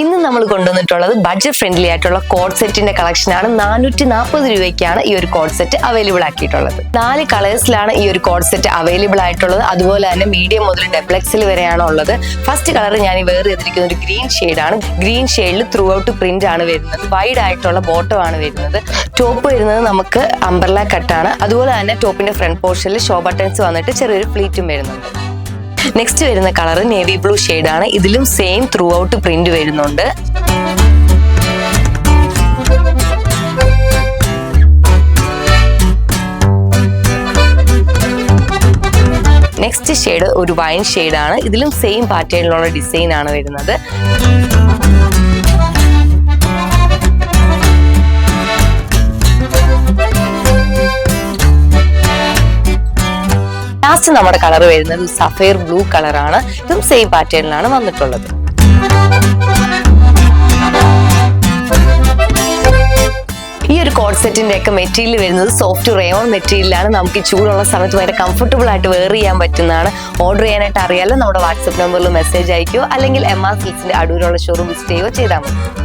ഇന്ന് നമ്മൾ കൊണ്ടുവന്നിട്ടുള്ളത് ബഡ്ജറ്റ് ഫ്രണ്ട്ലി ആയിട്ടുള്ള കോഡ് സെറ്റിന്റെ കളക്ഷൻ ആണ്. 440 രൂപയ്ക്കാണ് ഈ ഒരു കോഡ് സെറ്റ് അവൈലബിൾ ആക്കിയിട്ടുള്ളത്. 4 കളേഴ്സിലാണ് ഈ ഒരു കോഡ് സെറ്റ് അവൈലബിൾ ആയിട്ടുള്ളത്. അതുപോലെ തന്നെ മീഡിയം മുതൽ ഡബിൾ എക്സൽ വരെയാണ് ഉള്ളത്. ഫസ്റ്റ് കളർ ഞാൻ വേറെ ചെയ്തിരിക്കുന്ന ഒരു ഗ്രീൻ ഷെയ്ഡാണ്. ഗ്രീൻ ഷെയ്ഡിൽ ത്രൂ ഔട്ട് പ്രിന്റ് ആണ് വരുന്നത്. വൈഡ് ആയിട്ടുള്ള ബോട്ടം ആണ് വരുന്നത്. ടോപ്പ് വരുന്നത് നമുക്ക് അംബ്രല കട്ടാണ്. അതുപോലെ തന്നെ ടോപ്പിന്റെ ഫ്രണ്ട് പോർഷനിൽ ഷോ ബട്ടൺസ് വന്നിട്ട് ചെറിയൊരു പ്ലീറ്റും വരുന്നുണ്ട്. നെക്സ്റ്റ് വരുന്ന കളർ നേവി ബ്ലൂ ഷെയ്ഡാണ്. ഇതിലും സെയിം ത്രൂ ഔട്ട് പ്രിന്റ് വരുന്നുണ്ട്. നെക്സ്റ്റ് ഷെയ്ഡ് ഒരു വൈൻ ഷെയ്ഡാണ്. ഇതിലും സെയിം പാറ്റേണിലുള്ള ഡിസൈൻ ആണ് വരുന്നത്. ലാസ്റ്റ് നമ്മുടെ കളർ വരുന്നത് സഫയർ ബ്ലൂ കളറാണ്. ഇതും സെയിം പാറ്റേണിലാണ് വന്നിട്ടുള്ളത്. ഈ ഒരു കോഡ് സെറ്റിന്റെ ഒക്കെ മെറ്റീരിയൽ വരുന്നത് സോഫ്റ്റ് റയോൺ മെറ്റീരിയലാണ്. നമുക്ക് ഈ ചൂടുള്ള സമയത്ത് ഭയങ്കര കംഫർട്ടബിൾ ആയിട്ട് വെയർ ചെയ്യാൻ പറ്റുന്നതാണ്. ഓർഡർ ചെയ്യാനായിട്ട് അറിയാലോ, നമ്മുടെ വാട്സ്ആപ്പ് നമ്പറിൽ മെസ്സേജ് അയക്കുകയോ അല്ലെങ്കിൽ MR സിൽക്സിന്റെ അടൂരുള്ള ഷോറൂം വിസിറ്റ് ചെയ്യുകയോ ചെയ്താൽ മതി.